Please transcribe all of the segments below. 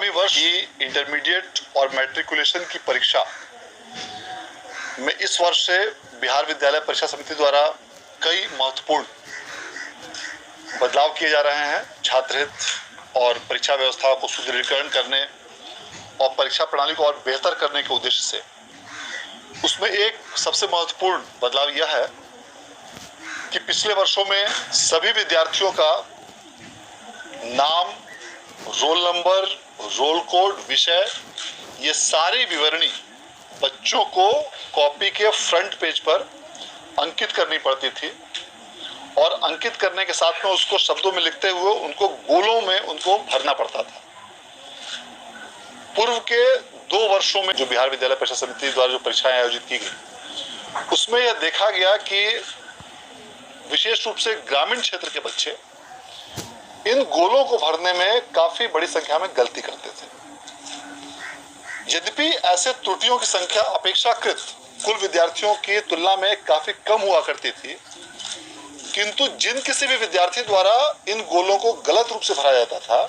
आगामी वर्ष की इंटरमीडिएट और मैट्रिकुलेशन की परीक्षा में इस वर्ष से बिहार विद्यालय परीक्षा समिति द्वारा कई महत्वपूर्ण बदलाव किए जा रहे हैं। छात्र हित और परीक्षा व्यवस्था को सुदृढ़ीकरण करने और परीक्षा प्रणाली को और बेहतर करने के उद्देश्य से उसमें एक सबसे महत्वपूर्ण बदलाव यह है कि पिछले वर्षों में सभी विद्यार्थियों का नाम, रोल नंबर, रोल कोड, विषय, ये सारी विवरणी बच्चों को कॉपी के फ्रंट पेज पर अंकित करनी पड़ती थी और अंकित करने के साथ में उसको शब्दों में लिखते हुए उनको गोलों में उनको भरना पड़ता था। पूर्व के 2 वर्षों में जो बिहार विद्यालय परीक्षा समिति द्वारा जो परीक्षाएं आयोजित की गई उसमें यह देखा गया कि विशेष रूप से ग्रामीण क्षेत्र के बच्चे इन गोलों को भरने में काफी बड़ी संख्या में गलती करते थे। यद्यपि ऐसे त्रुटियों की संख्या अपेक्षाकृत कुल विद्यार्थियों की तुलना में काफी कम हुआ करती थी, किंतु जिन किसी भी विद्यार्थी द्वारा इन गोलों को गलत रूप से भरा जाता था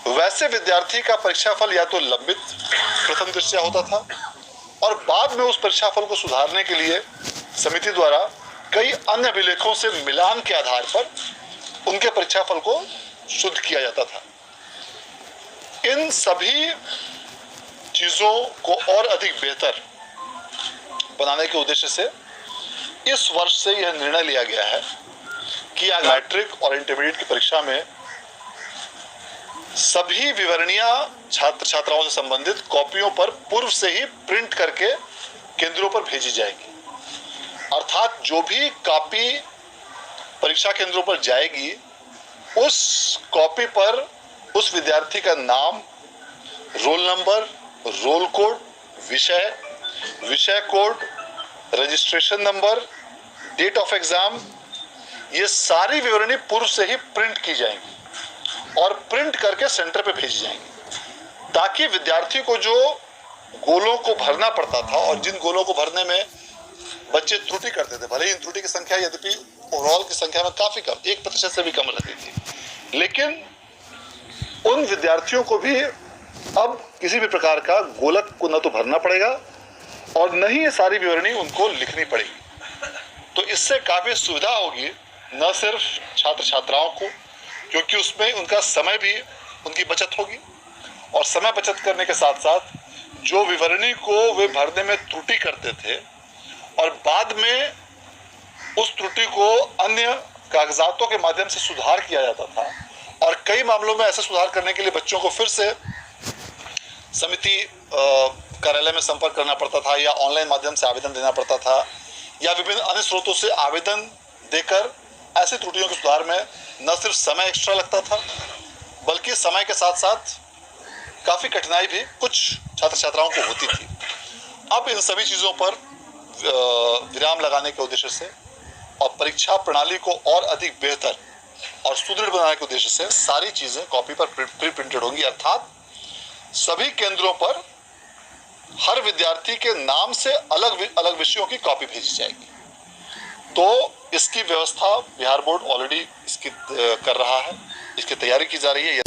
वैसे विद्यार्थी का परीक्षाफल या तो लंबित प्रथम दृष्टया होता था और बाद में उस परीक्षाफल को सुधारने के लिए समिति द्वारा कई अन्य अभिलेखों से मिलान के आधार पर उनके परीक्षाफल को शुद्ध किया जाता था। इन सभी चीजों को और अधिक बेहतर बनाने के उद्देश्य से इस वर्ष से यह निर्णय लिया गया है कि मैट्रिक और इंटरमीडिएट की परीक्षा में सभी विवरणियां छात्र छात्राओं से संबंधित कॉपियों पर पूर्व से ही प्रिंट करके केंद्रों पर भेजी जाएगी। अर्थात जो भी कॉपी परीक्षा केंद्रों पर जाएगी उस कॉपी पर उस विद्यार्थी का नाम, रोल नंबर, रोल कोड, विषय code, registration number, date of exam, ये सारी विवरणी पूर्व से ही प्रिंट की जाएंगी और प्रिंट करके सेंटर पे भेजी जाएंगी ताकि विद्यार्थी को जो गोलों को भरना पड़ता था और जिन गोलों को भरने में बच्चे त्रुटि करते थे, भले ही इन त्रुटि की संख्या यद्यपि ओवरऑल की संख्या में काफी कम 1% से भी कम रहती थी, लेकिन उन विद्यार्थियों को भी अब किसी भी प्रकार का गोलक को न तो भरना पड़ेगा और न ही ये सारी विवरणी उनको लिखनी पड़ेगी। तो इससे काफी सुविधा होगी न सिर्फ छात्र छात्राओं को, क्योंकि उसमें उनका समय भी उनकी बचत होगी और समय बचत करने के साथ साथ जो विवरणी को वे भरने में त्रुटि करते थे और बाद में उस त्रुटि को अन्य कागजातों के माध्यम से सुधार किया जाता था और कई मामलों में ऐसे सुधार करने के लिए बच्चों को फिर से समिति कार्यालय में संपर्क करना पड़ता था या ऑनलाइन माध्यम से आवेदन देना पड़ता था या विभिन्न अन्य स्रोतों से आवेदन देकर ऐसी त्रुटियों के सुधार में न सिर्फ समय एक्स्ट्रा लगता था बल्कि समय के साथ साथ काफी कठिनाई भी कुछ छात्र छात्राओं को होती थी। अब इन सभी चीजों पर विराम लगाने के उद्देश्य से और परीक्षा प्रणाली को और अधिक बेहतर और सुदृढ़ बनाने के उद्देश्य से सारी चीजें कॉपी पर प्री प्रिंटेड होंगी, अर्थात सभी केंद्रों पर हर विद्यार्थी के नाम से अलग अलग विषयों की कॉपी भेजी जाएगी। तो इसकी व्यवस्था बिहार बोर्ड ऑलरेडी इसकी कर रहा है, इसकी तैयारी की जा रही है।